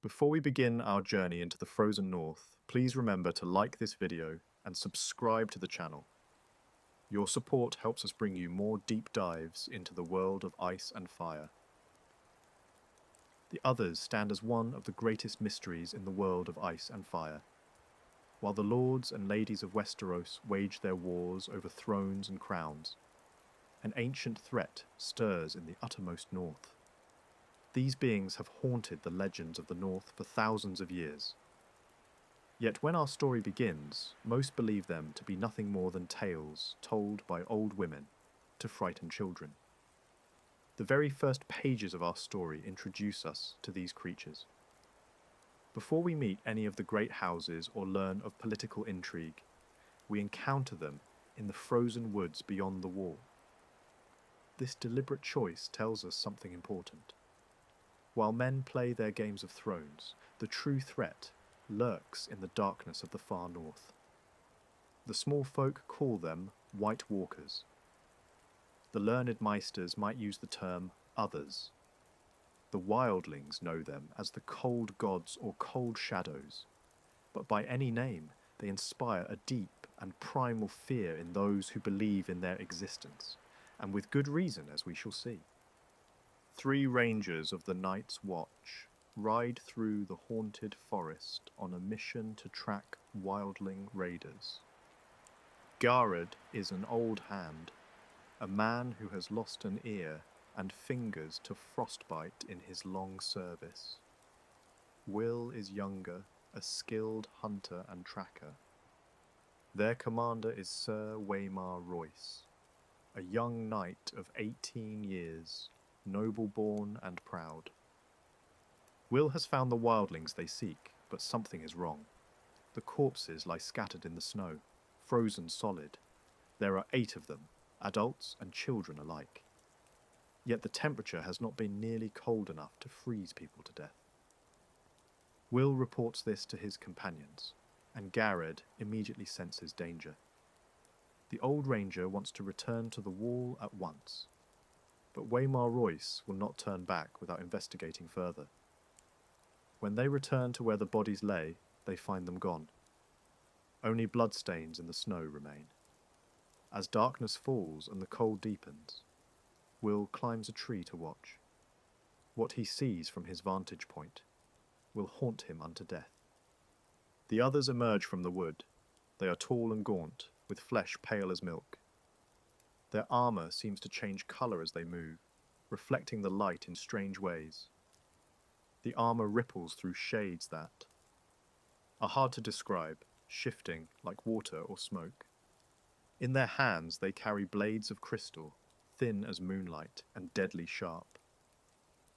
Before we begin our journey into the frozen north, please remember to like this video and subscribe to the channel. Your support helps us bring you more deep dives into the world of ice and fire. The others stand as one of the greatest mysteries in the world of ice and fire. While the lords and ladies of Westeros wage their wars over thrones and crowns, an ancient threat stirs in the uttermost north. These beings have haunted the legends of the North for thousands of years. Yet when our story begins, most believe them to be nothing more than tales told by old women to frighten children. The very first pages of our story introduce us to these creatures. Before we meet any of the great houses or learn of political intrigue, we encounter them in the frozen woods beyond the wall. This deliberate choice tells us something important. While men play their games of thrones, the true threat lurks in the darkness of the far north. The small folk call them White Walkers. The learned Meisters might use the term others. The wildlings know them as the cold gods or cold shadows, but by any name they inspire a deep and primal fear in those who believe in their existence, and with good reason, as we shall see. 3 rangers of the Night's Watch ride through the haunted forest on a mission to track wildling raiders. Garrod is an old hand, a man who has lost an ear and fingers to frostbite in his long service. Will is younger, a skilled hunter and tracker. Their commander is Sir Waymar Royce, a young knight of 18 years, noble-born and proud. Will has found the wildlings they seek, but something is wrong. The corpses lie scattered in the snow, frozen solid. There are 8 of them, adults and children alike. Yet the temperature has not been nearly cold enough to freeze people to death. Will reports this to his companions, and Garrod immediately senses danger. The old ranger wants to return to the wall at once, but Waymar Royce will not turn back without investigating further. When they return to where the bodies lay, they find them gone. Only bloodstains in the snow remain. As darkness falls and the cold deepens, Will climbs a tree to watch. What he sees from his vantage point will haunt him unto death. The others emerge from the wood. They are tall and gaunt, with flesh pale as milk. Their armour seems to change colour as they move, reflecting the light in strange ways. The armour ripples through shades that are hard to describe, shifting like water or smoke. In their hands they carry blades of crystal, thin as moonlight and deadly sharp.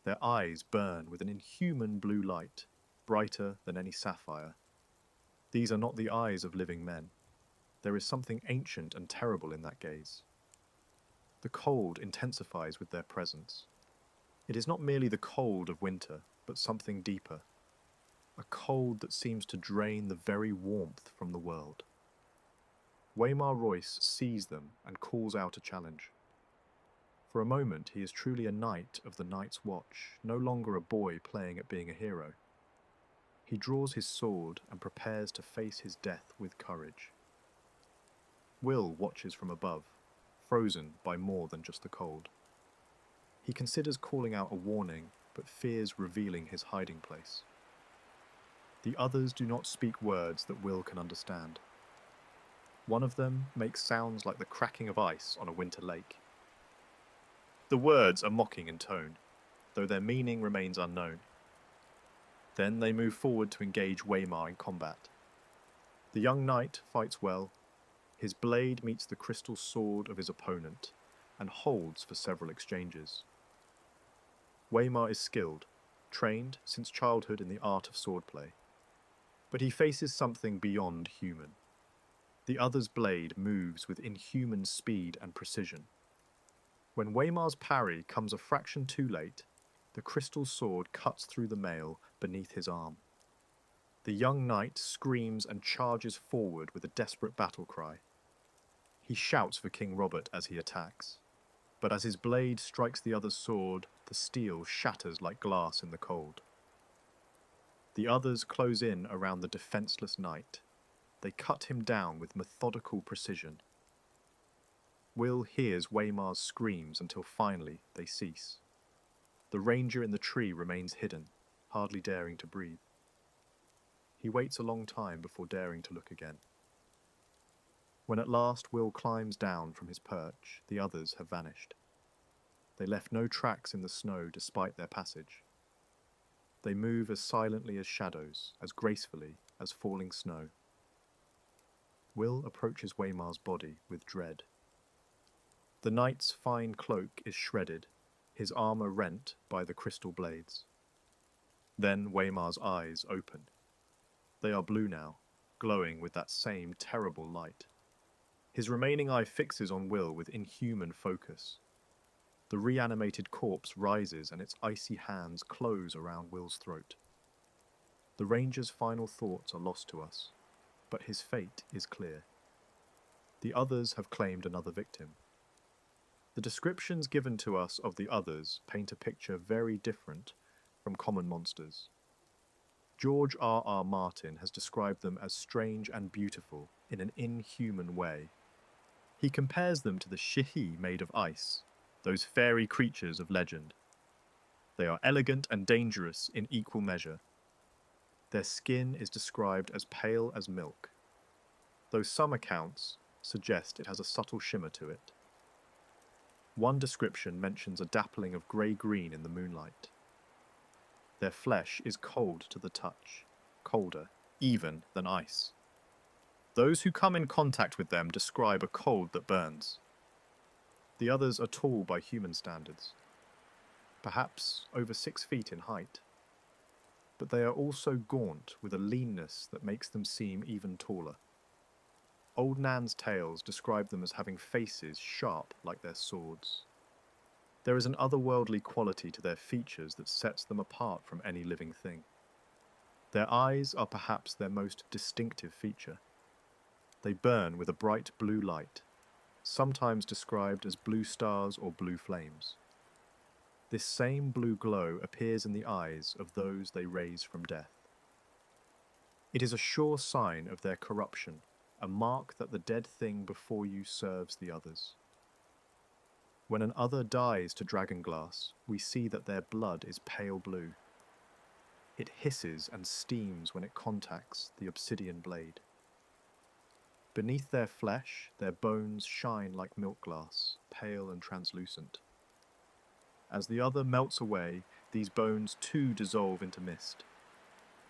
Their eyes burn with an inhuman blue light, brighter than any sapphire. These are not the eyes of living men. There is something ancient and terrible in that gaze. The cold intensifies with their presence. It is not merely the cold of winter, but something deeper. A cold that seems to drain the very warmth from the world. Waymar Royce sees them and calls out a challenge. For a moment he is truly a knight of the Night's Watch, no longer a boy playing at being a hero. He draws his sword and prepares to face his death with courage. Will watches from above, frozen by more than just the cold. He considers calling out a warning, but fears revealing his hiding place. The others do not speak words that Will can understand. One of them makes sounds like the cracking of ice on a winter lake. The words are mocking in tone, though their meaning remains unknown. Then they move forward to engage Waymar in combat. The young knight fights well. His blade meets the crystal sword of his opponent, and holds for several exchanges. Waymar is skilled, trained since childhood in the art of swordplay. But he faces something beyond human. The other's blade moves with inhuman speed and precision. When Waymar's parry comes a fraction too late, the crystal sword cuts through the mail beneath his arm. The young knight screams and charges forward with a desperate battle cry. He shouts for King Robert as he attacks, but as his blade strikes the other's sword, the steel shatters like glass in the cold. The others close in around the defenseless knight. They cut him down with methodical precision. Will hears Waymar's screams until finally they cease. The ranger in the tree remains hidden, hardly daring to breathe. He waits a long time before daring to look again. When at last Will climbs down from his perch, the others have vanished. They left no tracks in the snow despite their passage. They move as silently as shadows, as gracefully as falling snow. Will approaches Waymar's body with dread. The knight's fine cloak is shredded, his armour rent by the crystal blades. Then Waymar's eyes open. They are blue now, glowing with that same terrible light. His remaining eye fixes on Will with inhuman focus. The reanimated corpse rises and its icy hands close around Will's throat. The ranger's final thoughts are lost to us, but his fate is clear. The others have claimed another victim. The descriptions given to us of the others paint a picture very different from common monsters. George R.R. Martin has described them as strange and beautiful in an inhuman way. He compares them to the Shihi made of ice, those fairy creatures of legend. They are elegant and dangerous in equal measure. Their skin is described as pale as milk, though some accounts suggest it has a subtle shimmer to it. One description mentions a dappling of grey-green in the moonlight. Their flesh is cold to the touch, colder, even than ice. Those who come in contact with them describe a cold that burns. The others are tall by human standards, perhaps over 6 feet in height. But they are also gaunt with a leanness that makes them seem even taller. Old Nan's tales describe them as having faces sharp like their swords. There is an otherworldly quality to their features that sets them apart from any living thing. Their eyes are perhaps their most distinctive feature. They burn with a bright blue light, sometimes described as blue stars or blue flames. This same blue glow appears in the eyes of those they raise from death. It is a sure sign of their corruption, a mark that the dead thing before you serves the others. When an other dies to dragonglass, we see that their blood is pale blue. It hisses and steams when it contacts the obsidian blade. Beneath their flesh, their bones shine like milk glass, pale and translucent. As the other melts away, these bones too dissolve into mist.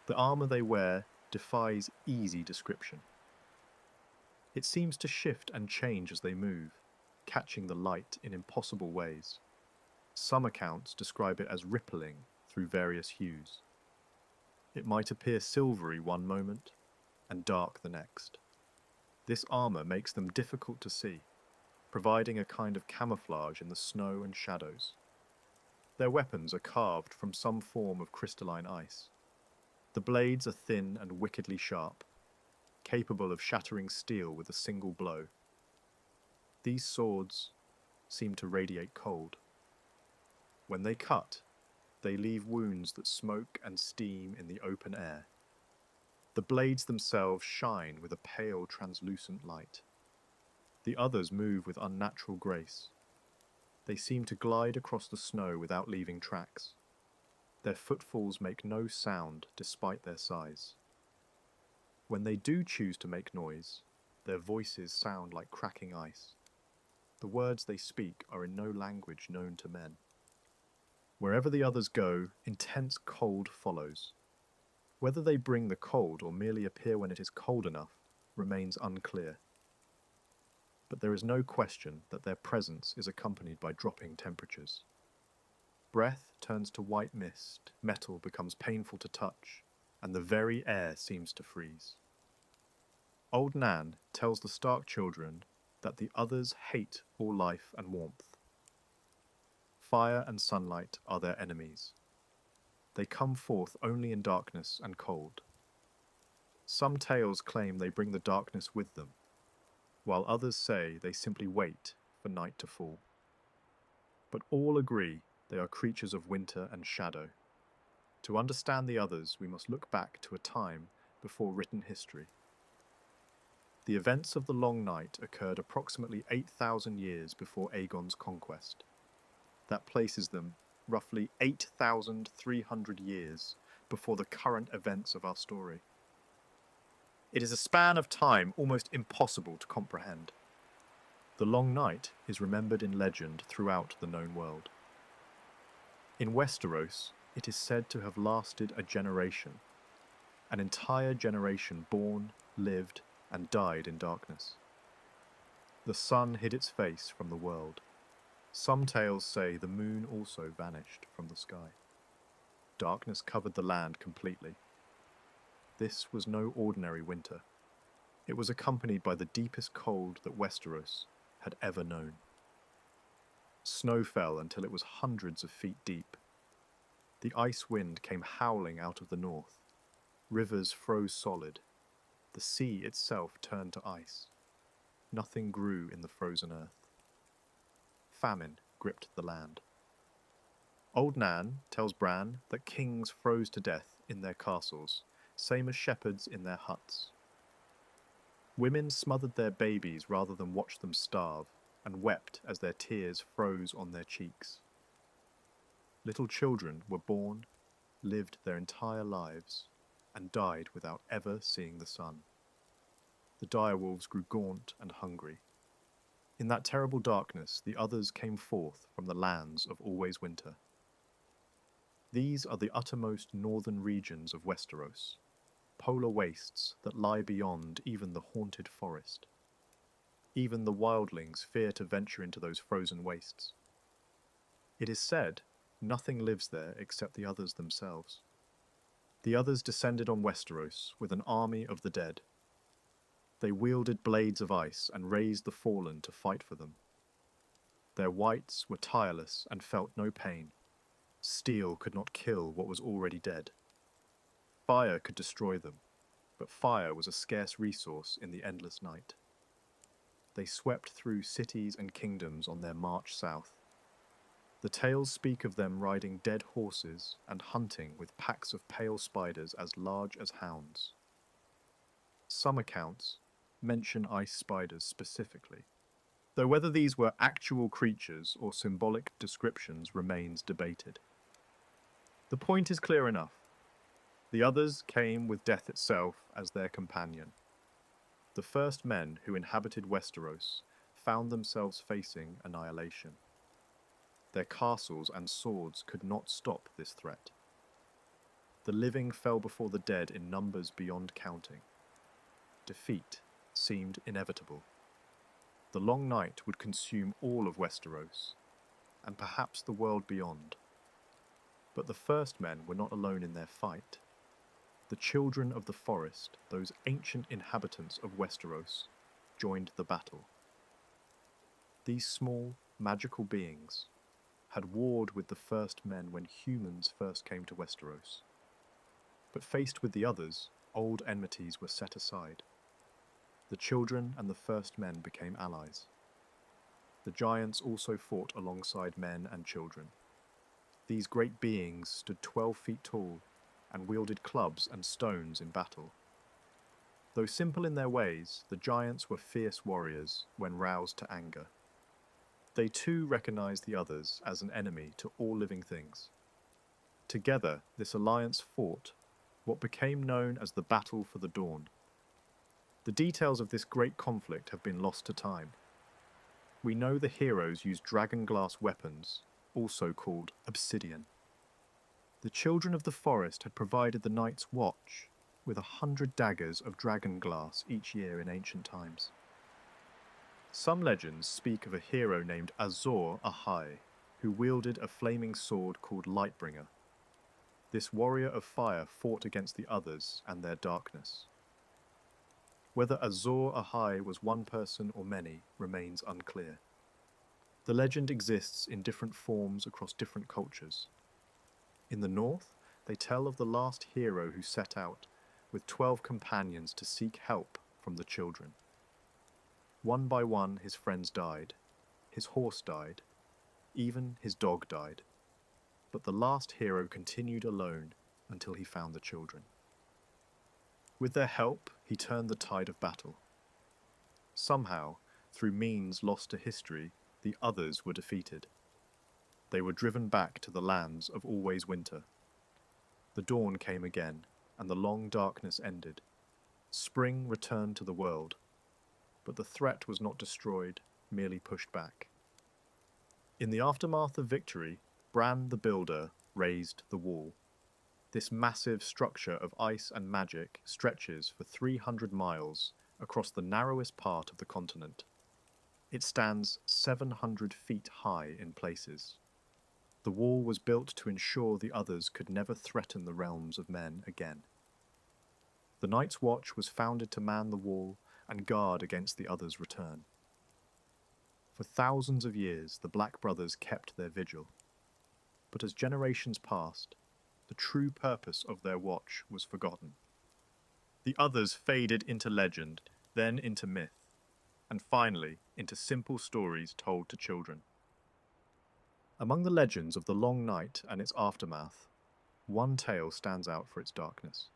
The armour they wear defies easy description. It seems to shift and change as they move, catching the light in impossible ways. Some accounts describe it as rippling through various hues. It might appear silvery one moment and dark the next. This armour makes them difficult to see, providing a kind of camouflage in the snow and shadows. Their weapons are carved from some form of crystalline ice. The blades are thin and wickedly sharp, capable of shattering steel with a single blow. These swords seem to radiate cold. When they cut, they leave wounds that smoke and steam in the open air. The blades themselves shine with a pale, translucent light. The others move with unnatural grace. They seem to glide across the snow without leaving tracks. Their footfalls make no sound despite their size. When they do choose to make noise, their voices sound like cracking ice. The words they speak are in no language known to men. Wherever the others go, intense cold follows. Whether they bring the cold or merely appear when it is cold enough remains unclear. But there is no question that their presence is accompanied by dropping temperatures. Breath turns to white mist, metal becomes painful to touch, and the very air seems to freeze. Old Nan tells the Stark children that the others hate all life and warmth. Fire and sunlight are their enemies. They come forth only in darkness and cold. Some tales claim they bring the darkness with them, while others say they simply wait for night to fall. But all agree they are creatures of winter and shadow. To understand the others, we must look back to a time before written history. The events of the Long Night occurred approximately 8,000 years before Aegon's conquest. That places them roughly 8,300 years before the current events of our story. It is a span of time almost impossible to comprehend. The Long Night is remembered in legend throughout the known world. In Westeros, it is said to have lasted a generation, an entire generation born, lived, and died in darkness. The sun hid its face from the world. Some tales say the moon also vanished from the sky. Darkness covered the land completely. This was no ordinary winter. It was accompanied by the deepest cold that Westeros had ever known. Snow fell until it was hundreds of feet deep. The ice wind came howling out of the north. Rivers froze solid. The sea itself turned to ice. Nothing grew in the frozen earth. Famine gripped the land. Old Nan tells Bran that kings froze to death in their castles, same as shepherds in their huts. Women smothered their babies rather than watch them starve, and wept as their tears froze on their cheeks. Little children were born, lived their entire lives, and died without ever seeing the sun. The direwolves grew gaunt and hungry. In that terrible darkness, the others came forth from the lands of always winter. These are the uttermost northern regions of Westeros, polar wastes that lie beyond even the haunted forest. Even the wildlings fear to venture into those frozen wastes. It is said nothing lives there except the others themselves. The others descended on Westeros with an army of the dead. They wielded blades of ice and raised the fallen to fight for them. Their wights were tireless and felt no pain. Steel could not kill what was already dead. Fire could destroy them, but fire was a scarce resource in the endless night. They swept through cities and kingdoms on their march south. The tales speak of them riding dead horses and hunting with packs of pale spiders as large as hounds. Some accounts mention ice spiders specifically, though whether these were actual creatures or symbolic descriptions remains debated. The point is clear enough. The others came with death itself as their companion. The first men who inhabited Westeros found themselves facing annihilation. Their castles and swords could not stop this threat. The living fell before the dead in numbers beyond counting. Defeat seemed inevitable. The Long Night would consume all of Westeros, and perhaps the world beyond. But the first men were not alone in their fight. The children of the forest, those ancient inhabitants of Westeros, joined the battle. These small, magical beings had warred with the first men when humans first came to Westeros. But faced with the others, old enmities were set aside. The children and the first men became allies. The giants also fought alongside men and children. These great beings stood 12 feet tall and wielded clubs and stones in battle. Though simple in their ways, the giants were fierce warriors when roused to anger. They too recognized the others as an enemy to all living things. Together, this alliance fought what became known as the Battle for the Dawn. The details of this great conflict have been lost to time. We know the heroes used dragonglass weapons, also called obsidian. The children of the forest had provided the Night's Watch with 100 daggers of dragonglass each year in ancient times. Some legends speak of a hero named Azor Ahai, who wielded a flaming sword called Lightbringer. This warrior of fire fought against the others and their darkness. Whether Azor Ahai was one person or many remains unclear. The legend exists in different forms across different cultures. In the north, they tell of the last hero who set out with 12 companions to seek help from the children. One by one his friends died, his horse died, even his dog died. But the last hero continued alone until he found the children. With their help, he turned the tide of battle. Somehow, through means lost to history, the others were defeated. They were driven back to the lands of always winter. The dawn came again, and the long darkness ended. Spring returned to the world, but the threat was not destroyed, merely pushed back. In the aftermath of victory, Bran the Builder raised the wall. This massive structure of ice and magic stretches for 300 miles across the narrowest part of the continent. It stands 700 feet high in places. The wall was built to ensure the others could never threaten the realms of men again. The Night's Watch was founded to man the wall and guard against the others' return. For thousands of years, the Black Brothers kept their vigil. But as generations passed, the true purpose of their watch was forgotten. The others faded into legend, then into myth, and finally into simple stories told to children. Among the legends of the Long Night and its aftermath, one tale stands out for its darkness.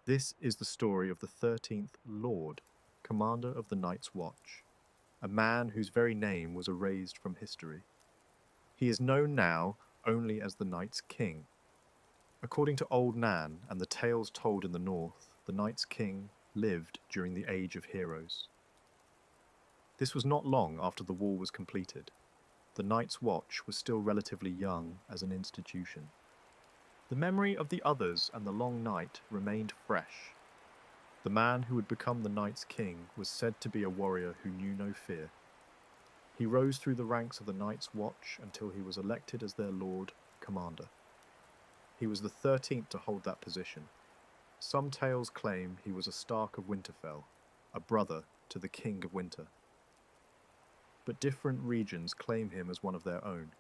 This is the story of the 13th Lord, commander of the Night's Watch, a man whose very name was erased from history. He is known now only as the Night's King. According to Old Nan and the tales told in the north, the Night's King lived during the Age of Heroes. This was not long after the wall was completed. The Night's Watch was still relatively young as an institution. The memory of the others and the long night remained fresh. The man who would become the Night's King was said to be a warrior who knew no fear. He rose through the ranks of the Night's Watch until he was elected as their Lord Commander. He was the 13th to hold that position. Some tales claim he was a Stark of Winterfell, a brother to the King of Winter. But different regions claim him as one of their own.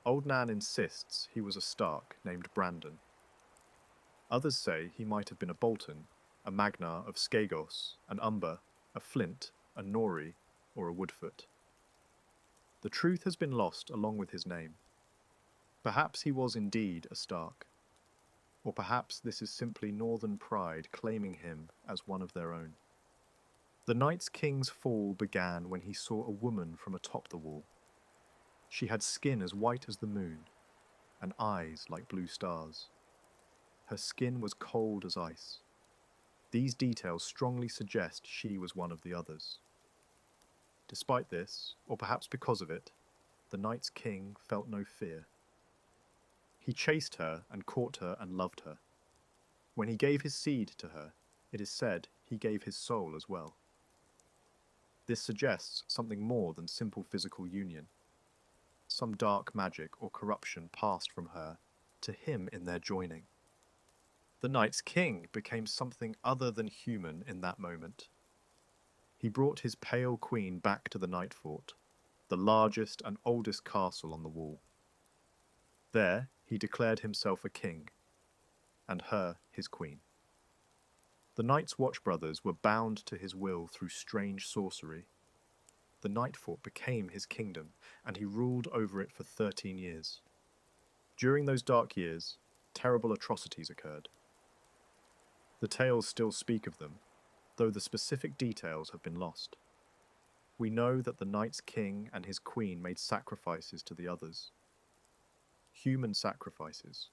Old Nan insists he was a Stark named Brandon. Others say he might have been a Bolton, a Magnar of Skagos, an Umber, a Flint, a Nori, or a Woodfoot. The truth has been lost along with his name. Perhaps he was indeed a Stark. Or perhaps this is simply Northern pride claiming him as one of their own. The Night's King's fall began when he saw a woman from atop the wall. She had skin as white as the moon, and eyes like blue stars. Her skin was cold as ice. These details strongly suggest she was one of the others. Despite this, or perhaps because of it, the Night's King felt no fear. He chased her and caught her and loved her. When he gave his seed to her, it is said he gave his soul as well. This suggests something more than simple physical union. Some dark magic or corruption passed from her to him in their joining. The Night's King became something other than human in that moment. He brought his pale queen back to the Night Fort, the largest and oldest castle on the wall. There he declared himself a king, and her his queen. The Night's Watch brothers were bound to his will through strange sorcery. The Night Fort became his kingdom, and he ruled over it for 13 years. During those dark years, terrible atrocities occurred. The tales still speak of them, though the specific details have been lost. We know that the Night's King and his queen made sacrifices to the others. Human sacrifices,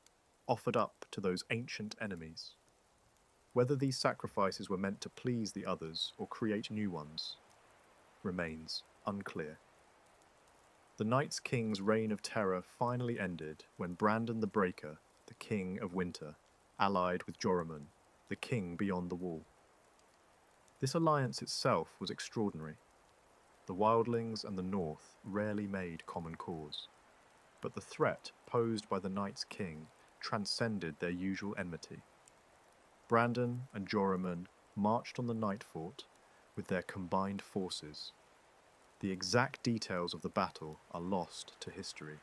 offered up to those ancient enemies. Whether these sacrifices were meant to please the others or create new ones remains unclear. The Night's King's reign of terror finally ended when Brandon the Breaker, the King of Winter, allied with Joramun, the king beyond the wall. This alliance itself was extraordinary. The wildlings and the North rarely made common cause, but the threat posed by the Night's King transcended their usual enmity. Brandon and Joramun marched on the Night Fort with their combined forces. The exact details of the battle are lost to history,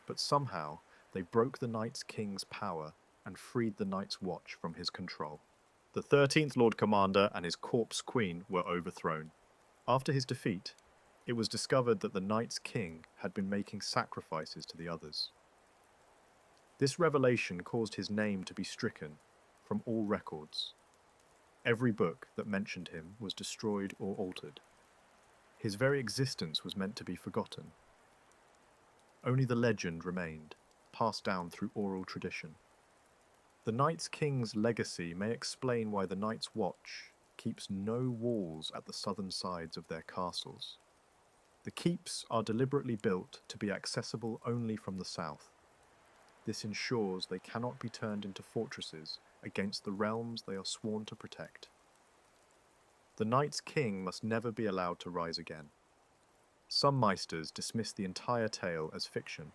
but somehow they broke the Night's King's power and freed the Night's Watch from his control. The 13th Lord Commander and his corpse queen were overthrown. After his defeat, it was discovered that the Night's King had been making sacrifices to the others. This revelation caused his name to be stricken from all records. Every book that mentioned him was destroyed or altered. His very existence was meant to be forgotten. Only the legend remained, passed down through oral tradition. The Night's King's legacy may explain why the Night's Watch keeps no walls at the southern sides of their castles. The keeps are deliberately built to be accessible only from the south. This ensures they cannot be turned into fortresses against the realms they are sworn to protect. The Night's King must never be allowed to rise again. Some Meisters dismiss the entire tale as fiction.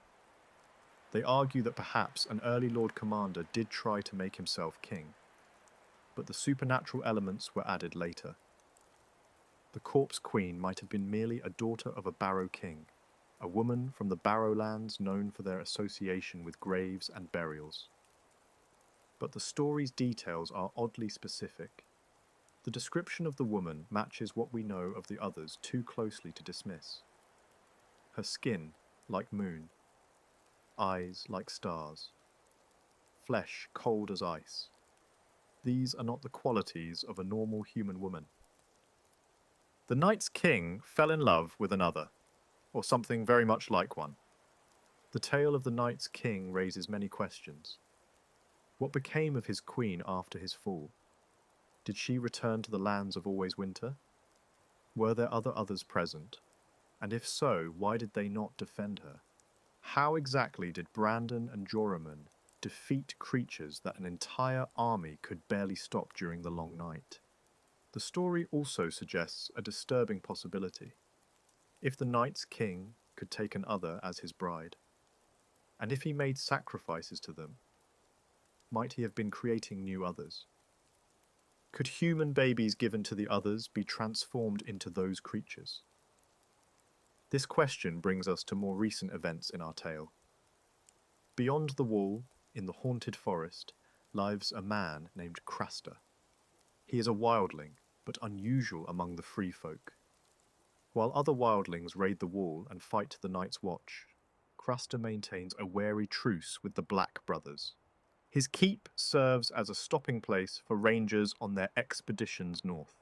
They argue that perhaps an early Lord Commander did try to make himself king, but the supernatural elements were added later. The Corpse Queen might have been merely a daughter of a Barrow king, a woman from the Barrowlands known for their association with graves and burials. But the story's details are oddly specific. The description of the woman matches what we know of the others too closely to dismiss. Her skin, like moon. Eyes like stars. Flesh cold as ice. These are not the qualities of a normal human woman. The Night's King fell in love with another, or something very much like one. The tale of the Night's King raises many questions. What became of his queen after his fall? Did she return to the lands of Always Winter? Were there others present? And if so, why did they not defend her? How exactly did Brandon and Joramun defeat creatures that an entire army could barely stop during the long night? The story also suggests a disturbing possibility. If the Night's King could take an other as his bride, and if he made sacrifices to them, might he have been creating new others? Could human babies given to the others be transformed into those creatures? This question brings us to more recent events in our tale. Beyond the wall, in the haunted forest, lives a man named Craster. He is a wildling, but unusual among the free folk. While other wildlings raid the wall and fight the Night's Watch, Craster maintains a wary truce with the Black Brothers. His keep serves as a stopping place for rangers on their expeditions north.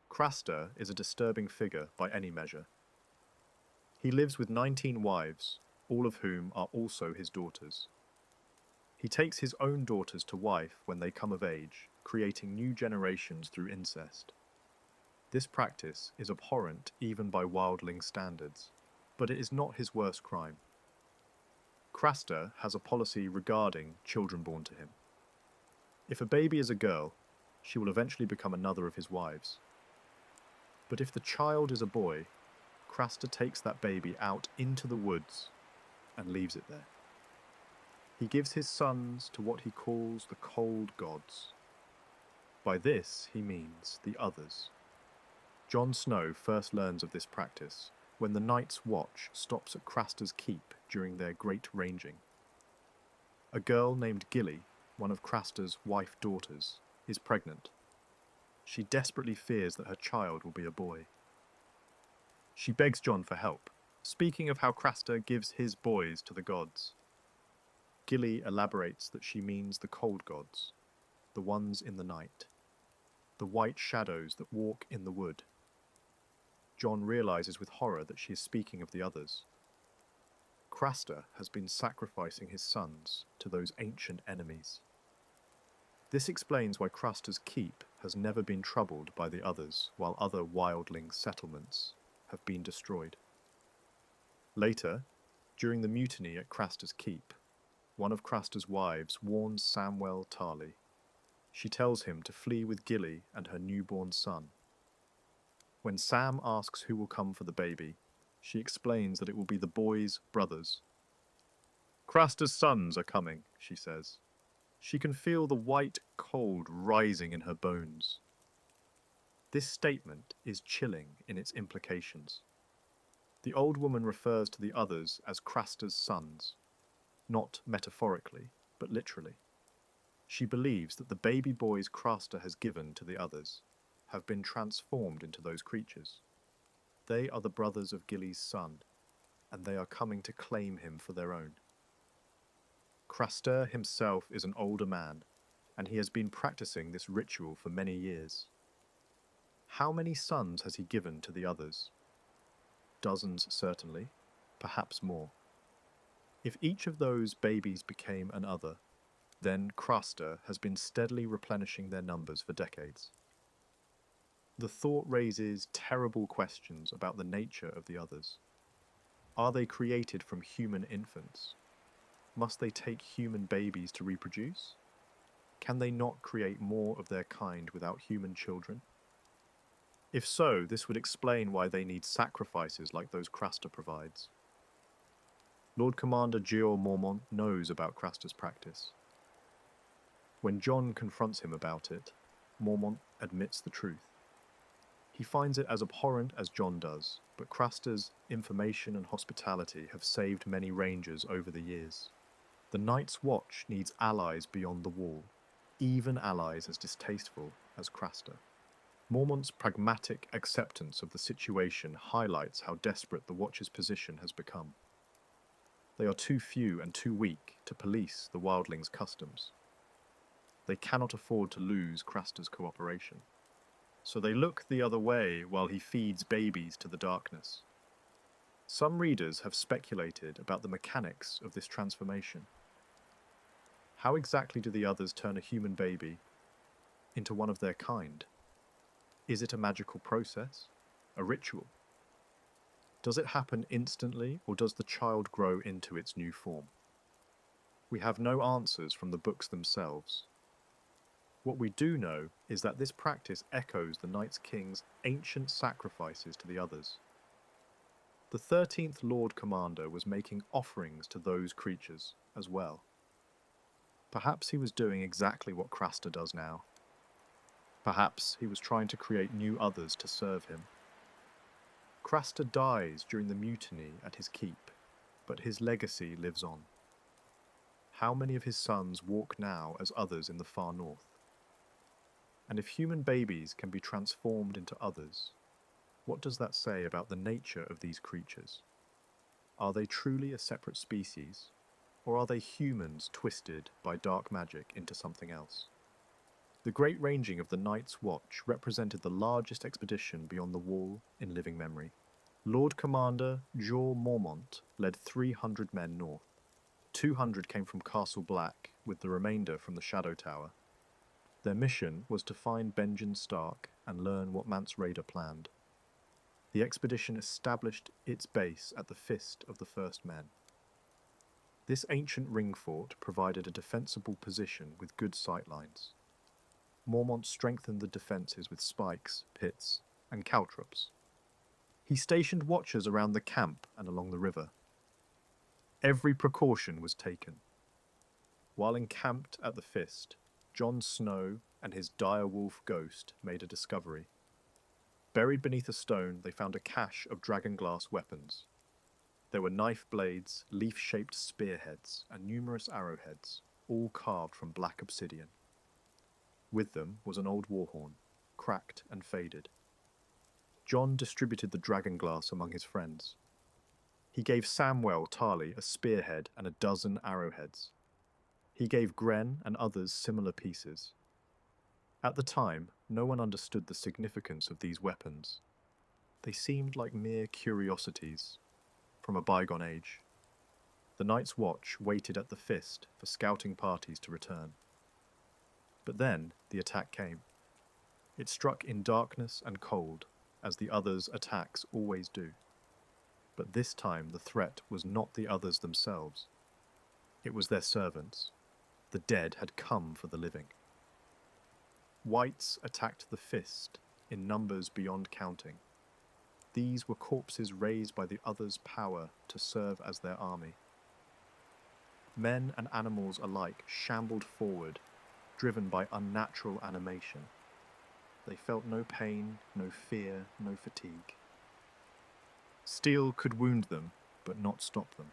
Craster is a disturbing figure by any measure. He lives with 19 wives, all of whom are also his daughters. He takes his own daughters to wife when they come of age, creating new generations through incest. This practice is abhorrent even by wildling standards, but it is not his worst crime. Craster has a policy regarding children born to him. If a baby is a girl, she will eventually become another of his wives. But if the child is a boy, Craster takes that baby out into the woods and leaves it there. He gives his sons to what he calls the cold gods. By this he means the others. Jon Snow first learns of this practice when the Night's Watch stops at Craster's keep during their great ranging. A girl named Gilly, one of Craster's wife-daughters, is pregnant. She desperately fears that her child will be a boy. She begs Jon for help, speaking of how Craster gives his boys to the gods. Gilly elaborates that she means the cold gods, the ones in the night, the white shadows that walk in the wood. Jon realizes with horror that she is speaking of the others. Craster has been sacrificing his sons to those ancient enemies. This explains why Craster's keep has never been troubled by the others, while other wildling settlements have been destroyed. Later, during the mutiny at Craster's keep, one of Craster's wives warns Samwell Tarly. She tells him to flee with Gilly and her newborn son. When Sam asks who will come for the baby, she explains that it will be the boy's brothers. Craster's sons are coming, she says. She can feel the white cold rising in her bones. This statement is chilling in its implications. The old woman refers to the others as Craster's sons, not metaphorically, but literally. She believes that the baby boys Craster has given to the others have been transformed into those creatures. They are the brothers of Gilly's son, and they are coming to claim him for their own. Craster himself is an older man, and he has been practicing this ritual for many years. How many sons has he given to the others? Dozens, certainly, perhaps more. If each of those babies became an other, then Craster has been steadily replenishing their numbers for decades. The thought raises terrible questions about the nature of the others. Are they created from human infants? Must they take human babies to reproduce? Can they not create more of their kind without human children? If so, this would explain why they need sacrifices like those Craster provides. Lord Commander Jeor Mormont knows about Craster's practice. When Jon confronts him about it, Mormont admits the truth. He finds it as abhorrent as Jon does, but Craster's information and hospitality have saved many rangers over the years. The Night's Watch needs allies beyond the wall, even allies as distasteful as Craster. Mormont's pragmatic acceptance of the situation highlights how desperate the Watch's position has become. They are too few and too weak to police the wildlings' customs. They cannot afford to lose Craster's cooperation. So they look the other way while he feeds babies to the darkness. Some readers have speculated about the mechanics of this transformation. How exactly do the others turn a human baby into one of their kind? Is it a magical process? A ritual? Does it happen instantly, or does the child grow into its new form? We have no answers from the books themselves. What we do know is that this practice echoes the Night's King's ancient sacrifices to the others. The 13th Lord Commander was making offerings to those creatures as well. Perhaps he was doing exactly what Craster does now. Perhaps he was trying to create new others to serve him. Craster dies during the mutiny at his keep, but his legacy lives on. How many of his sons walk now as others in the far north? And if human babies can be transformed into others, what does that say about the nature of these creatures? Are they truly a separate species, or are they humans twisted by dark magic into something else? The Great Ranging of the Night's Watch represented the largest expedition beyond the Wall in living memory. Lord Commander Jeor Mormont led 300 men north. 200 came from Castle Black, with the remainder from the Shadow Tower. Their mission was to find Benjen Stark and learn what Mance Rayder planned. The expedition established its base at the Fist of the First Men. This ancient ring fort provided a defensible position with good sightlines. Mormont strengthened the defences with spikes, pits, and caltrops. He stationed watchers around the camp and along the river. Every precaution was taken. While encamped at the Fist, Jon Snow and his direwolf ghost made a discovery. Buried beneath a stone, they found a cache of dragonglass weapons. There were knife blades, leaf-shaped spearheads, and numerous arrowheads, all carved from black obsidian. With them was an old warhorn, cracked and faded. Jon distributed the dragonglass among his friends. He gave Samwell Tarly a spearhead and a dozen arrowheads. He gave Gren and others similar pieces. At the time, no one understood the significance of these weapons. They seemed like mere curiosities from a bygone age. The Night's Watch waited at the Fist for scouting parties to return. But then the attack came. It struck in darkness and cold, as the others' attacks always do. But this time the threat was not the others themselves. It was their servants. The dead had come for the living. Whites attacked the Fist in numbers beyond counting. These were corpses raised by the others' power to serve as their army. Men and animals alike shambled forward, driven by unnatural animation. They felt no pain, no fear, no fatigue. Steel could wound them, but not stop them.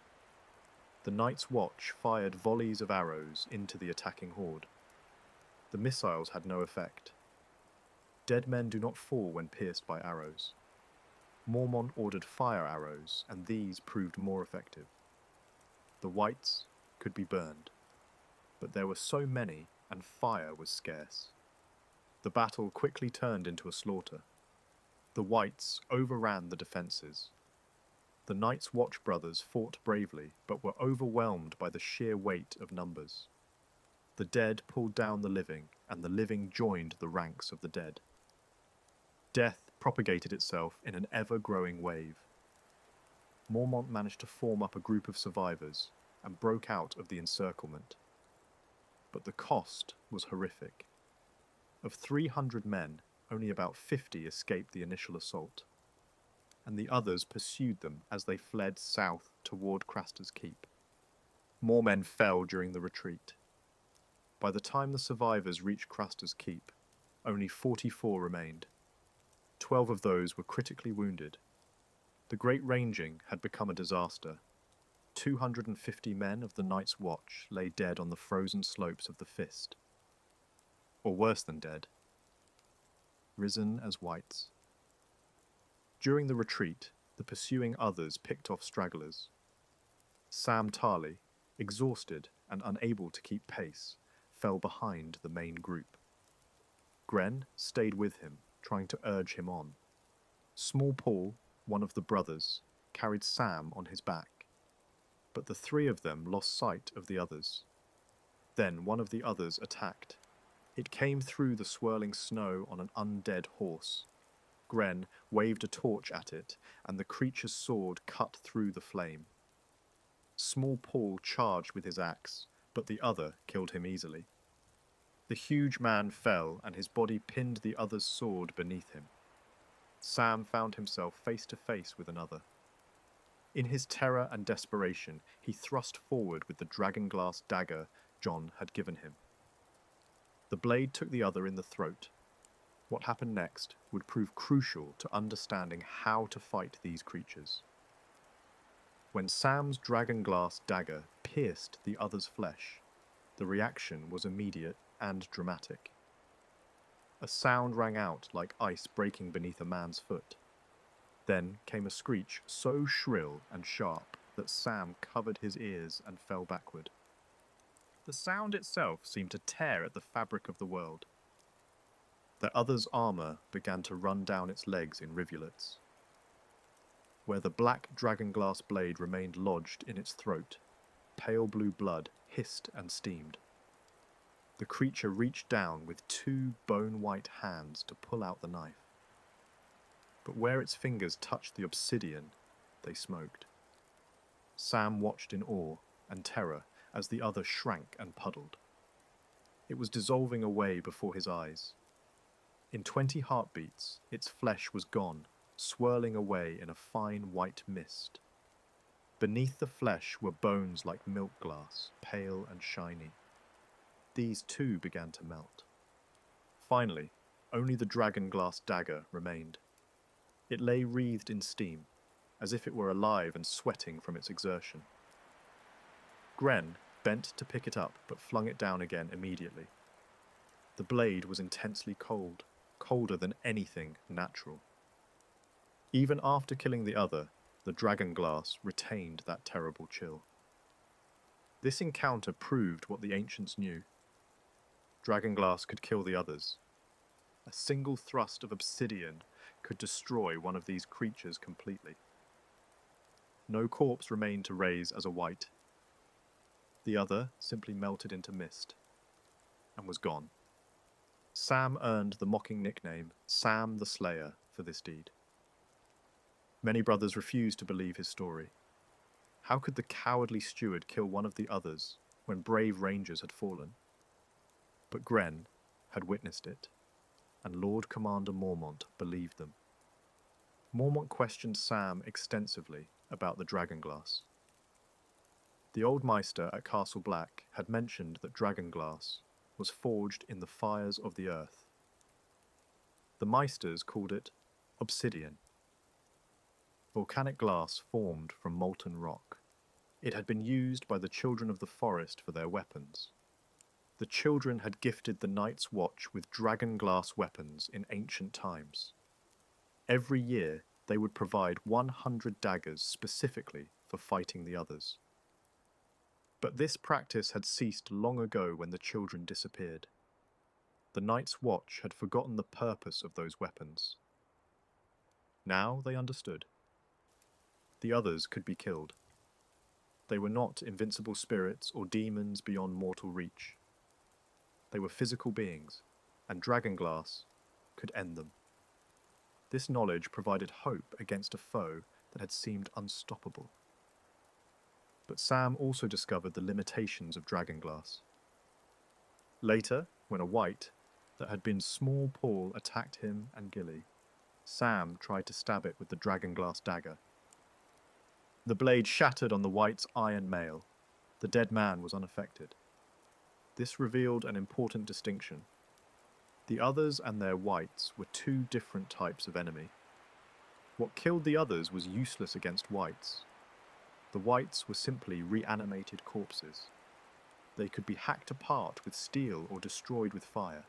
The Night's Watch fired volleys of arrows into the attacking horde. The missiles had no effect. Dead men do not fall when pierced by arrows. Mormont ordered fire arrows, and these proved more effective. The whites could be burned. but there were so many and fire was scarce. The battle quickly turned into a slaughter. The Whites overran the defences. The Night's Watch brothers fought bravely, but were overwhelmed by the sheer weight of numbers. The dead pulled down the living, and the living joined the ranks of the dead. Death propagated itself in an ever-growing wave. Mormont managed to form up a group of survivors and broke out of the encirclement. But the cost was horrific. Of 300 men, only about 50 escaped the initial assault, and the others pursued them as they fled south toward Craster's keep. More men fell during the retreat. By the time the survivors reached Craster's keep, only 44 remained. 12 of those were critically wounded. The Great Ranging had become a disaster. 250 men of the Night's Watch lay dead on the frozen slopes of the Fist. Or worse than dead, risen as whites. During the retreat, the pursuing others picked off stragglers. Sam Tarley, exhausted and unable to keep pace, fell behind the main group. Gren stayed with him, trying to urge him on. Small Paul, one of the brothers, carried Sam on his back, but the three of them lost sight of the others. Then one of the others attacked. It came through the swirling snow on an undead horse. Gren waved a torch at it, and the creature's sword cut through the flame. Small Paul charged with his axe, but the other killed him easily. The huge man fell, and his body pinned the other's sword beneath him. Sam found himself face to face with another. In his terror and desperation, he thrust forward with the dragonglass dagger John had given him. The blade took the other in the throat. What happened next would prove crucial to understanding how to fight these creatures. When Sam's dragonglass dagger pierced the other's flesh, the reaction was immediate and dramatic. A sound rang out like ice breaking beneath a man's foot. Then came a screech so shrill and sharp that Sam covered his ears and fell backward. The sound itself seemed to tear at the fabric of the world. The other's armour began to run down its legs in rivulets. Where the black dragonglass blade remained lodged in its throat, pale blue blood hissed and steamed. The creature reached down with two bone-white hands to pull out the knife. But where its fingers touched the obsidian, they smoked. Sam watched in awe and terror as the other shrank and puddled. It was dissolving away before his eyes. In 20 heartbeats, its flesh was gone, swirling away in a fine white mist. Beneath the flesh were bones like milk glass, pale and shiny. These too began to melt. Finally, only the dragonglass dagger remained. It lay wreathed in steam, as if it were alive and sweating from its exertion. Gren bent to pick it up, but flung it down again immediately. The blade was intensely cold, colder than anything natural. Even after killing the other, the dragonglass retained that terrible chill. This encounter proved what the ancients knew. Dragonglass could kill the others. A single thrust of obsidian could destroy one of these creatures completely. No corpse remained to raise as a white. The other simply melted into mist and was gone. Sam earned the mocking nickname Sam the Slayer for this deed. Many brothers refused to believe his story. How could the cowardly steward kill one of the others when brave rangers had fallen? But Gren had witnessed it, and Lord Commander Mormont believed them. Mormont questioned Sam extensively about the dragonglass. The old Meister at Castle Black had mentioned that dragonglass was forged in the fires of the earth. The Meisters called it obsidian. Volcanic glass formed from molten rock. It had been used by the children of the forest for their weapons. The children had gifted the Night's Watch with dragonglass weapons in ancient times. Every year, they would provide 100 daggers specifically for fighting the others. But this practice had ceased long ago when the children disappeared. The Night's Watch had forgotten the purpose of those weapons. Now they understood. The others could be killed. They were not invincible spirits or demons beyond mortal reach. They were physical beings, and dragonglass could end them. This knowledge provided hope against a foe that had seemed unstoppable. But Sam also discovered the limitations of dragonglass. Later, when a wight that had been Small Paul attacked him and Gilly, Sam tried to stab it with the dragonglass dagger. The blade shattered on the wight's iron mail. The dead man was unaffected. This revealed an important distinction. The others and their wights were two different types of enemy. What killed the others was useless against wights. The wights were simply reanimated corpses. They could be hacked apart with steel or destroyed with fire.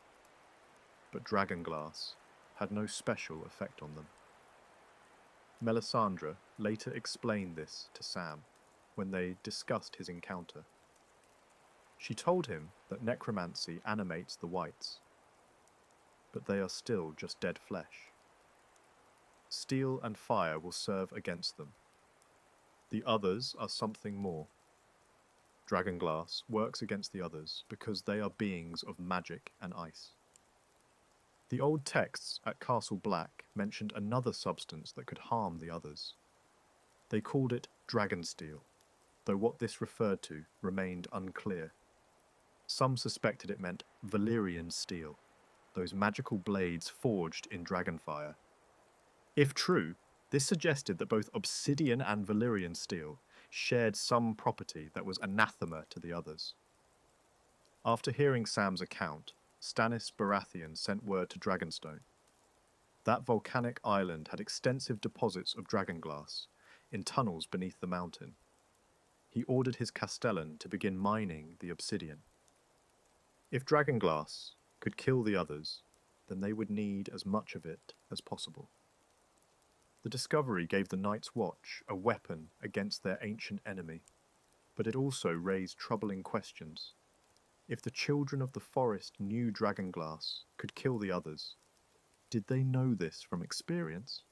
But dragonglass had no special effect on them. Melisandre later explained this to Sam when they discussed his encounter. She told him that necromancy animates the wights, but they are still just dead flesh. Steel and fire will serve against them. The others are something more. Dragonglass works against the others because they are beings of magic and ice. The old texts at Castle Black mentioned another substance that could harm the others. They called it dragonsteel, though what this referred to remained unclear. Some suspected it meant Valyrian steel, those magical blades forged in dragonfire. If true, this suggested that both obsidian and Valyrian steel shared some property that was anathema to the others. After hearing Sam's account, Stannis Baratheon sent word to Dragonstone. That volcanic island had extensive deposits of dragonglass in tunnels beneath the mountain. He ordered his castellan to begin mining the obsidian. If dragonglass could kill the others, then they would need as much of it as possible. The discovery gave the Night's Watch a weapon against their ancient enemy, but it also raised troubling questions. If the children of the forest knew dragonglass could kill the others, did they know this from experience?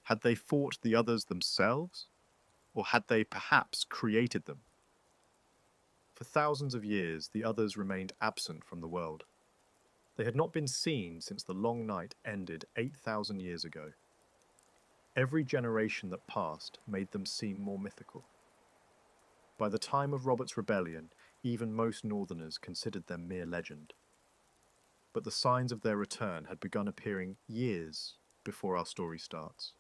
Had they fought the others themselves? Or had they perhaps created them? For thousands of years, the others remained absent from the world. They had not been seen since the long night ended 8,000 years ago. Every generation that passed made them seem more mythical. By the time of Robert's Rebellion, even most Northerners considered them mere legend. But the signs of their return had begun appearing years before our story starts.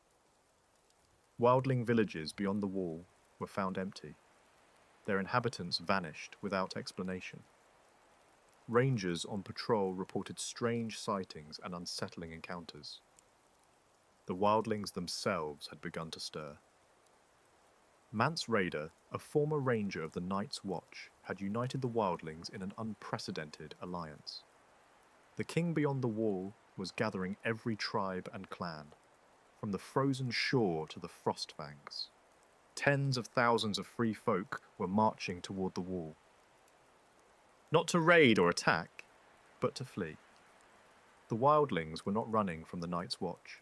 Wildling villages beyond the wall were found empty. Their inhabitants vanished without explanation. Rangers on patrol reported strange sightings and unsettling encounters. The wildlings themselves had begun to stir. Mance Rayder, a former ranger of the Night's Watch, had united the wildlings in an unprecedented alliance. The king beyond the wall was gathering every tribe and clan, from the frozen shore to the Frostfangs. Tens of thousands of free folk were marching toward the wall. Not to raid or attack, but to flee. The wildlings were not running from the Night's Watch.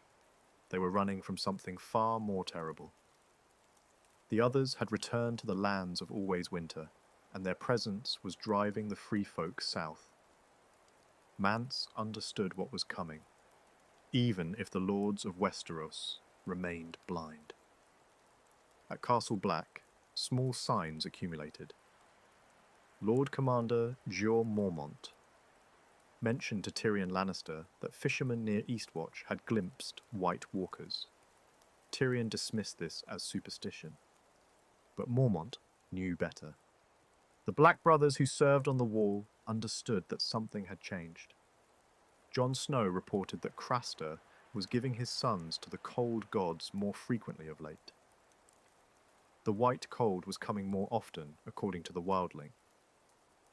They were running from something far more terrible. The others had returned to the lands of Always Winter, and their presence was driving the free folk south. Mance understood what was coming, even if the lords of Westeros remained blind. At Castle Black, small signs accumulated. Lord Commander Jeor Mormont mentioned to Tyrion Lannister that fishermen near Eastwatch had glimpsed white walkers. Tyrion dismissed this as superstition, but Mormont knew better. The Black brothers who served on the wall understood that something had changed. Jon Snow reported that Craster was giving his sons to the cold gods more frequently of late. The white cold was coming more often, according to the wildling.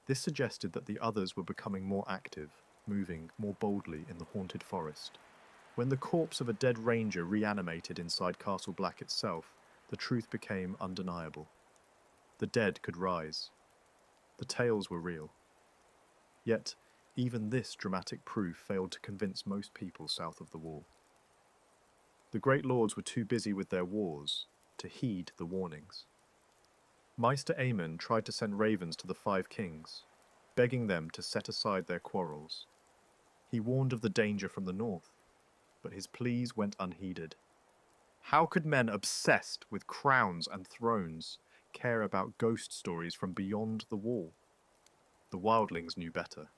This suggested that the others were becoming more active, moving more boldly in the haunted forest. When the corpse of a dead ranger reanimated inside Castle Black itself, the truth became undeniable. The dead could rise. The tales were real. Yet, even this dramatic proof failed to convince most people south of the wall. The great lords were too busy with their wars to heed the warnings. Meister Aemon tried to send ravens to the 5 kings, begging them to set aside their quarrels. He warned of the danger from the north, but his pleas went unheeded. How could men obsessed with crowns and thrones care about ghost stories from beyond the wall? The wildlings knew better.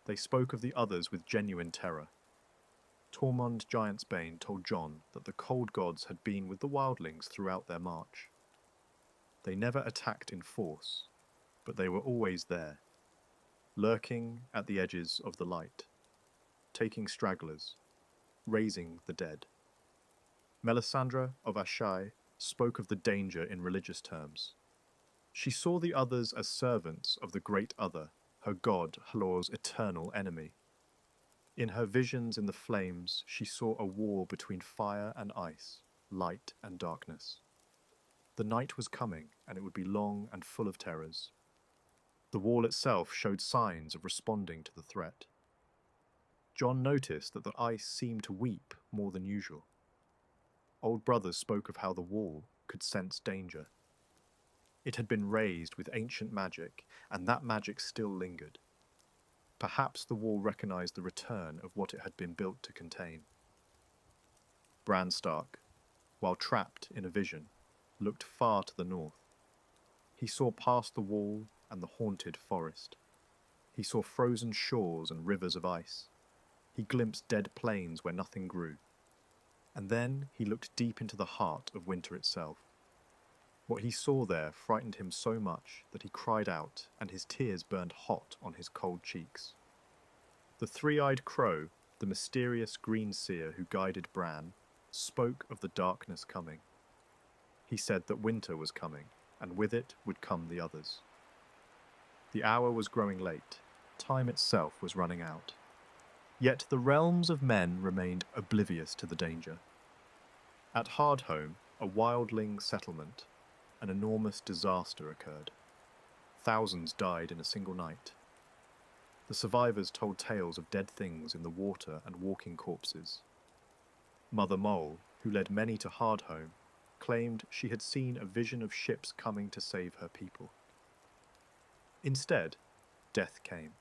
They spoke of the others with genuine terror. Tormund Giantsbane told Jon that the cold gods had been with the wildlings throughout their march. They never attacked in force, but they were always there, lurking at the edges of the light, taking stragglers, raising the dead. Melisandre of Ashai spoke of the danger in religious terms. She saw the others as servants of the Great Other, her god Halor's eternal enemy. In her visions in the flames, she saw a war between fire and ice, light and darkness. The night was coming, and it would be long and full of terrors. The wall itself showed signs of responding to the threat. Jon noticed that the ice seemed to weep more than usual. Old brothers spoke of how the wall could sense danger. It had been raised with ancient magic, and that magic still lingered. Perhaps the wall recognized the return of what it had been built to contain. Bran Stark, while trapped in a vision, looked far to the north. He saw past the wall and the haunted forest. He saw frozen shores and rivers of ice. He glimpsed dead plains where nothing grew. And then he looked deep into the heart of winter itself. What he saw there frightened him so much that he cried out, and his tears burned hot on his cold cheeks. The three-eyed crow, the mysterious green seer who guided Bran, spoke of the darkness coming. He said that winter was coming, and with it would come the others. The hour was growing late. Time itself was running out. Yet the realms of men remained oblivious to the danger. At Hardhome, a wildling settlement, an enormous disaster occurred. Thousands died in a single night. The survivors told tales of dead things in the water and walking corpses. Mother Mole, who led many to Hardhome, claimed she had seen a vision of ships coming to save her people. Instead, death came.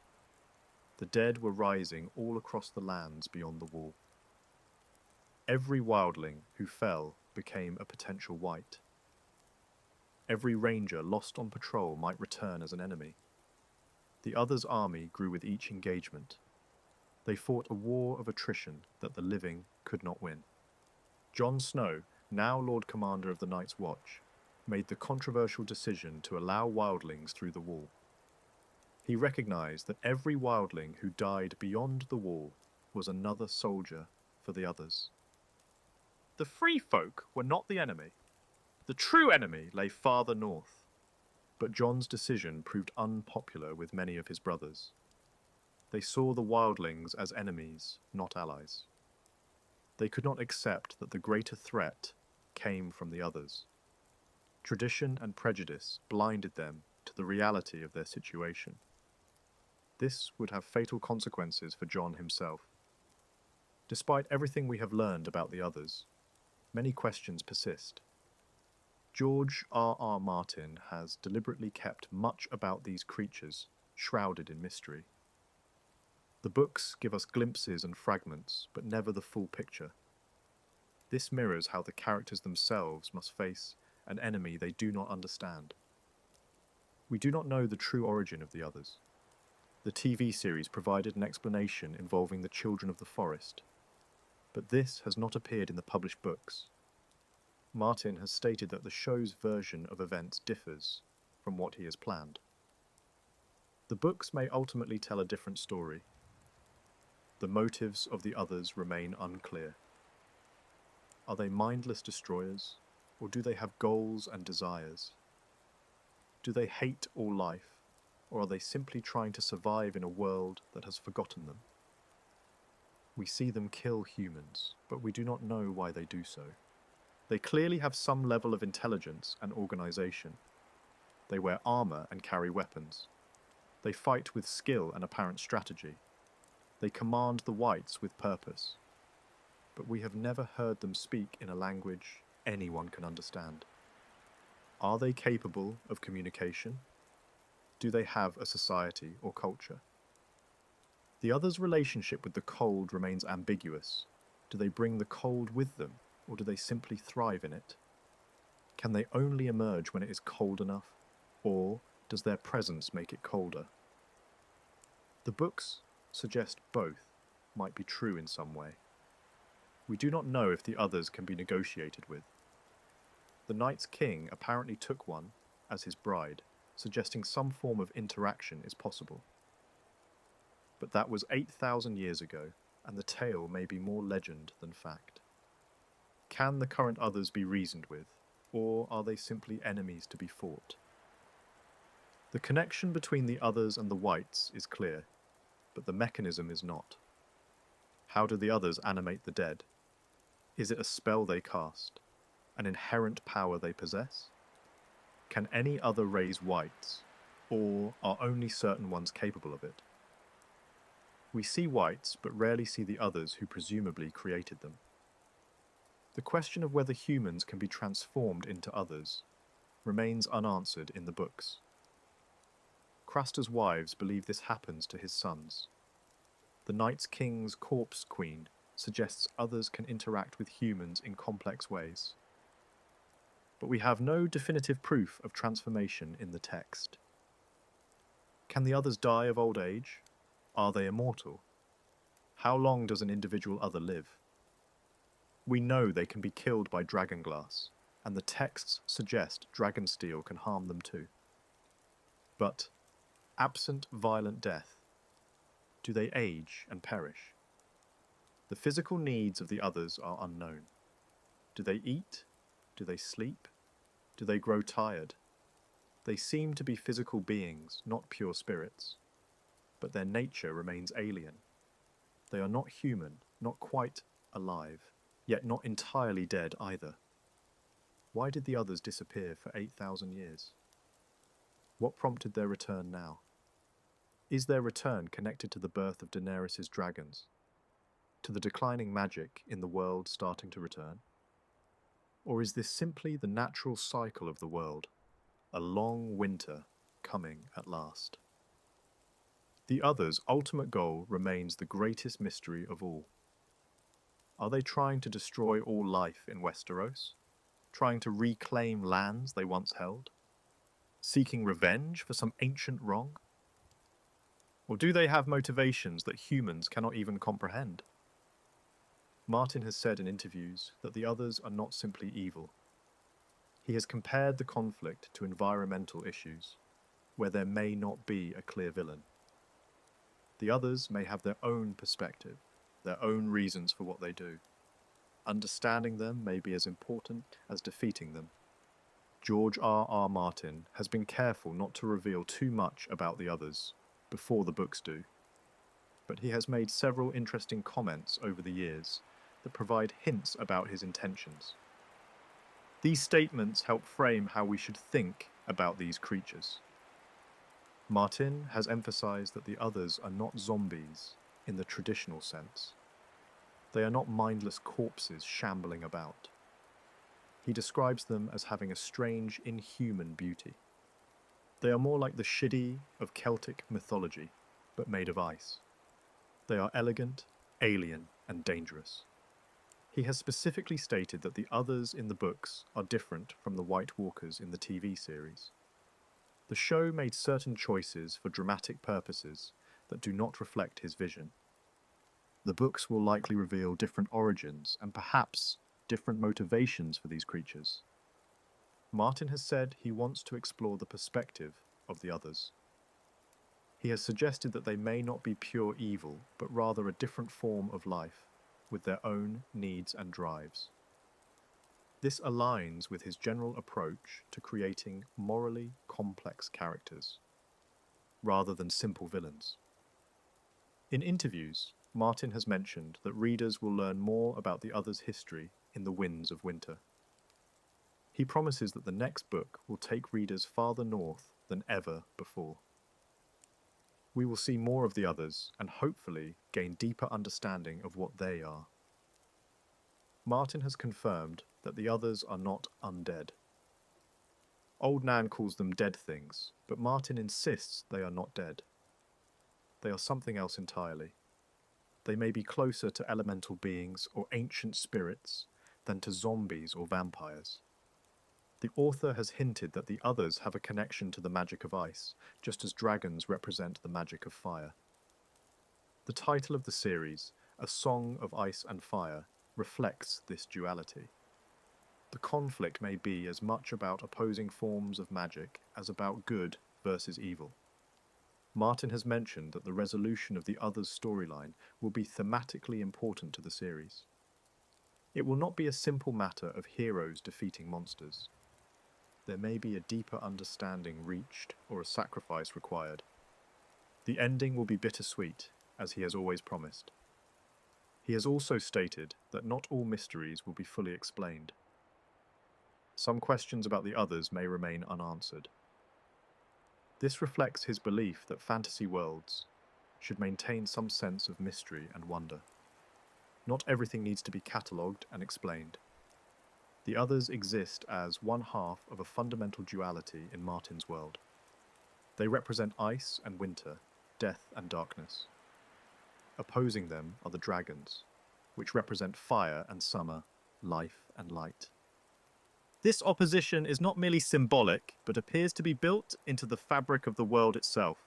The dead were rising all across the lands beyond the wall. Every wildling who fell became a potential wight. Every ranger lost on patrol might return as an enemy. The other's army grew with each engagement. They fought a war of attrition that the living could not win. Jon Snow, now Lord Commander of the Night's Watch, made the controversial decision to allow wildlings through the wall. He recognized that every wildling who died beyond the wall was another soldier for the others. The free folk were not the enemy. The true enemy lay farther north. But Jon's decision proved unpopular with many of his brothers. They saw the wildlings as enemies, not allies. They could not accept that the greater threat came from the others. Tradition and prejudice blinded them to the reality of their situation. This would have fatal consequences for Jon himself. Despite everything we have learned about the others, many questions persist. George R.R. Martin has deliberately kept much about these creatures shrouded in mystery. The books give us glimpses and fragments, but never the full picture. This mirrors how the characters themselves must face an enemy they do not understand. We do not know the true origin of the others. The TV series provided an explanation involving the children of the forest, but this has not appeared in the published books. Martin has stated that the show's version of events differs from what he has planned. The books may ultimately tell a different story. The motives of the others remain unclear. Are they mindless destroyers, or do they have goals and desires? Do they hate all life, or are they simply trying to survive in a world that has forgotten them? We see them kill humans, but we do not know why they do so. They clearly have some level of intelligence and organization. They wear armor and carry weapons. They fight with skill and apparent strategy. They command the whites with purpose. But we have never heard them speak in a language anyone can understand. Are they capable of communication? Do they have a society or culture? The others' relationship with the cold remains ambiguous. Do they bring the cold with them, or do they simply thrive in it? Can they only emerge when it is cold enough, or does their presence make it colder? The books suggest both might be true in some way. We do not know if the others can be negotiated with. The Night's King apparently took one as his bride, suggesting some form of interaction is possible. But that was 8,000 years ago, and the tale may be more legend than fact. Can the current others be reasoned with, or are they simply enemies to be fought? The connection between the others and the whites is clear, but the mechanism is not. How do the others animate the dead? Is it a spell they cast? An inherent power they possess? Can any other raise whites, or are only certain ones capable of it? We see whites, but rarely see the others who presumably created them. The question of whether humans can be transformed into others remains unanswered in the books. Craster's wives believe this happens to his sons. The Night's King's corpse queen suggests others can interact with humans in complex ways. But we have no definitive proof of transformation in the text. Can the others die of old age? Are they immortal? How long does an individual other live? We know they can be killed by dragonglass, and the texts suggest dragonsteel can harm them too. But, absent violent death, do they age and perish? The physical needs of the others are unknown. Do they eat? Do they sleep? Do they grow tired? They seem to be physical beings, not pure spirits. But their nature remains alien. They are not human, not quite alive, yet not entirely dead either. Why did the others disappear for 8,000 years? What prompted their return now? Is their return connected to the birth of Daenerys' dragons? To the declining magic in the world starting to return? Or is this simply the natural cycle of the world, a long winter coming at last? The others' ultimate goal remains the greatest mystery of all. Are they trying to destroy all life in Westeros? Trying to reclaim lands they once held? Seeking revenge for some ancient wrong? Or do they have motivations that humans cannot even comprehend? Martin has said in interviews that the others are not simply evil. He has compared the conflict to environmental issues, where there may not be a clear villain. The others may have their own perspective, their own reasons for what they do. Understanding them may be as important as defeating them. George R.R. Martin has been careful not to reveal too much about the others before the books do, but he has made several interesting comments over the years that provide hints about his intentions. These statements help frame how we should think about these creatures. Martin has emphasized that the others are not zombies in the traditional sense. They are not mindless corpses shambling about. He describes them as having a strange, inhuman beauty. They are more like the Shidi of Celtic mythology, but made of ice. They are elegant, alien, and dangerous. He has specifically stated that the others in the books are different from the White Walkers in the TV series. The show made certain choices for dramatic purposes that do not reflect his vision. The books will likely reveal different origins and perhaps different motivations for these creatures. Martin has said he wants to explore the perspective of the others. He has suggested that they may not be pure evil, but rather a different form of life, with their own needs and drives. This aligns with his general approach to creating morally complex characters, rather than simple villains. In interviews, Martin has mentioned that readers will learn more about the others' history in The Winds of Winter. He promises that the next book will take readers farther north than ever before. We will see more of the others and hopefully gain deeper understanding of what they are. Martin has confirmed that the others are not undead. Old Nan calls them dead things, but Martin insists they are not dead. They are something else entirely. They may be closer to elemental beings or ancient spirits than to zombies or vampires. The author has hinted that the others have a connection to the magic of ice, just as dragons represent the magic of fire. The title of the series, A Song of Ice and Fire, reflects this duality. The conflict may be as much about opposing forms of magic as about good versus evil. Martin has mentioned that the resolution of the others' storyline will be thematically important to the series. It will not be a simple matter of heroes defeating monsters. There may be a deeper understanding reached or a sacrifice required. The ending will be bittersweet, as he has always promised. He has also stated that not all mysteries will be fully explained. Some questions about the others may remain unanswered. This reflects his belief that fantasy worlds should maintain some sense of mystery and wonder. Not everything needs to be catalogued and explained. The others exist as one half of a fundamental duality in Martin's world. They represent ice and winter, death and darkness. Opposing them are the dragons, which represent fire and summer, life and light. This opposition is not merely symbolic, but appears to be built into the fabric of the world itself.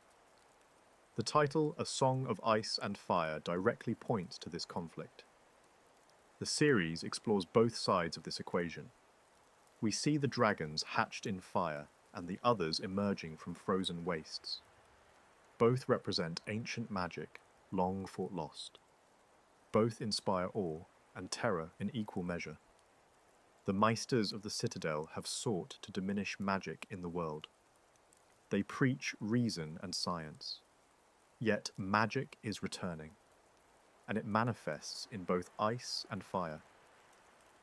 The title, A Song of Ice and Fire, directly points to this conflict. The series explores both sides of this equation. We see the dragons hatched in fire and the others emerging from frozen wastes. Both represent ancient magic, long thought lost. Both inspire awe and terror in equal measure. The Meisters of the Citadel have sought to diminish magic in the world. They preach reason and science. Yet magic is returning, and it manifests in both ice and fire.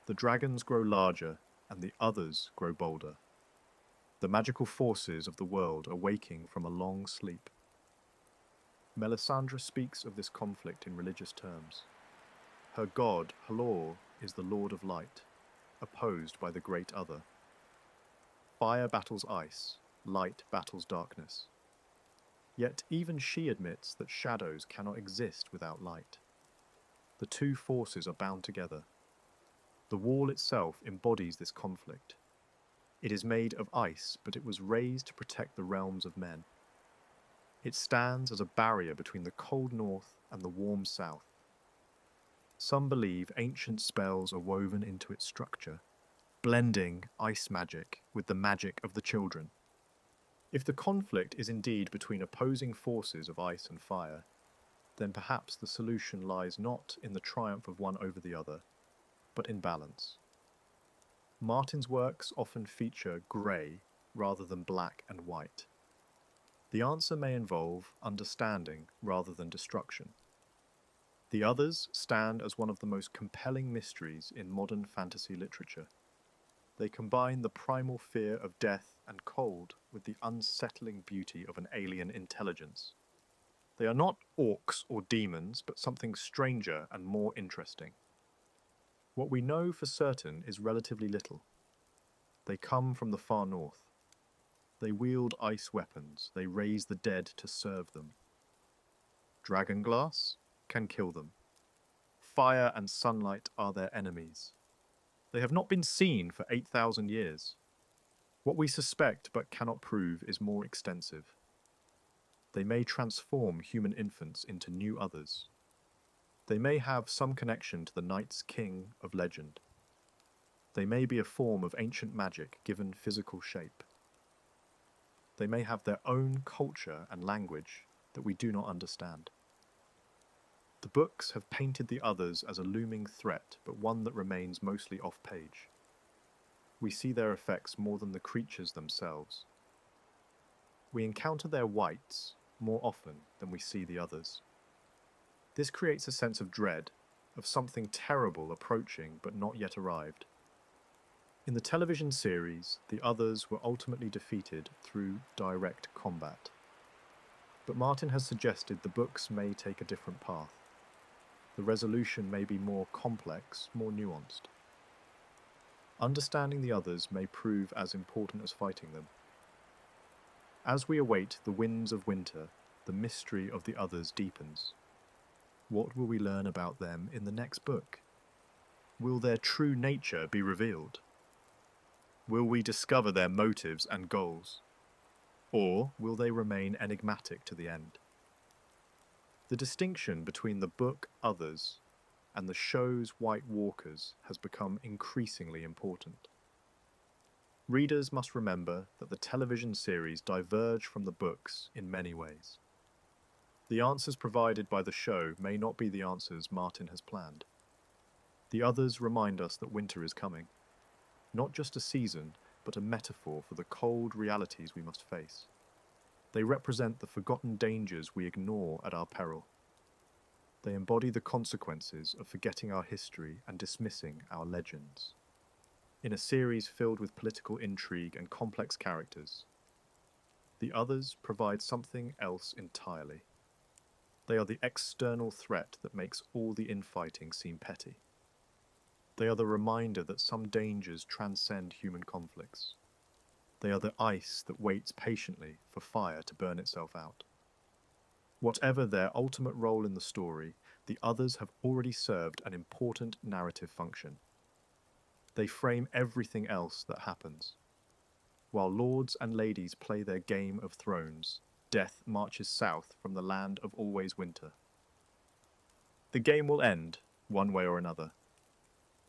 The dragons grow larger, and the others grow bolder. The magical forces of the world are waking from a long sleep. Melisandre speaks of this conflict in religious terms. Her god, Halor, is the Lord of Light, opposed by the great other. Fire battles ice, light battles darkness. Yet even she admits that shadows cannot exist without light. The two forces are bound together. The wall itself embodies this conflict. It is made of ice, but it was raised to protect the realms of men. It stands as a barrier between the cold north and the warm south. Some believe ancient spells are woven into its structure, blending ice magic with the magic of the children. If the conflict is indeed between opposing forces of ice and fire, then perhaps the solution lies not in the triumph of one over the other, but in balance. Martin's works often feature grey rather than black and white. The answer may involve understanding rather than destruction. The others stand as one of the most compelling mysteries in modern fantasy literature. They combine the primal fear of death and cold with the unsettling beauty of an alien intelligence. They are not orcs or demons, but something stranger and more interesting. What we know for certain is relatively little. They come from the far north. They wield ice weapons. They raise the dead to serve them. Dragonglass can kill them. Fire and sunlight are their enemies. They have not been seen for 8,000 years. What we suspect but cannot prove is more extensive. They may transform human infants into new others. They may have some connection to the Night's King of legend. They may be a form of ancient magic given physical shape. They may have their own culture and language that we do not understand. The books have painted the others as a looming threat, but one that remains mostly off-page. We see their effects more than the creatures themselves. We encounter their wights more often than we see the others. This creates a sense of dread, of something terrible approaching but not yet arrived. In the television series, the others were ultimately defeated through direct combat. But Martin has suggested the books may take a different path. The resolution may be more complex, more nuanced. Understanding the others may prove as important as fighting them. As we await the winds of winter, the mystery of the others deepens. What will we learn about them in the next book? Will their true nature be revealed? Will we discover their motives and goals? Or will they remain enigmatic to the end? The distinction between the book Others and the show's White Walkers has become increasingly important. Readers must remember that the television series diverge from the books in many ways. The answers provided by the show may not be the answers Martin has planned. The Others remind us that winter is coming. Not just a season, but a metaphor for the cold realities we must face. They represent the forgotten dangers we ignore at our peril. They embody the consequences of forgetting our history and dismissing our legends. In a series filled with political intrigue and complex characters, the Others provide something else entirely. They are the external threat that makes all the infighting seem petty. They are the reminder that some dangers transcend human conflicts. They are the ice that waits patiently for fire to burn itself out. Whatever their ultimate role in the story, the Others have already served an important narrative function. They frame everything else that happens. While lords and ladies play their game of thrones, death marches south from the land of always winter. The game will end, one way or another.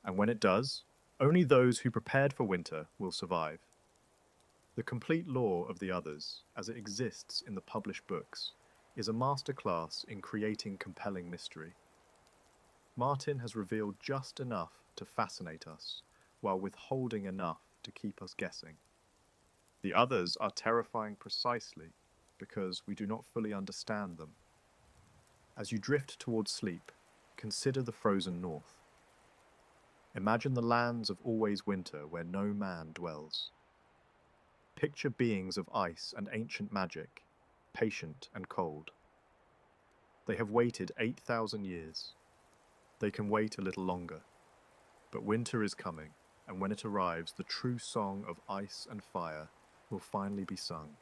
And when it does, only those who prepared for winter will survive. The complete lore of the Others, as it exists in the published books, is a masterclass in creating compelling mystery. Martin has revealed just enough to fascinate us, while withholding enough to keep us guessing. The Others are terrifying precisely because we do not fully understand them. As you drift towards sleep, consider the frozen north. Imagine the lands of always winter where no man dwells. Picture beings of ice and ancient magic, patient and cold. They have waited 8,000 years. They can wait a little longer. But winter is coming, and when it arrives, the true song of ice and fire will finally be sung.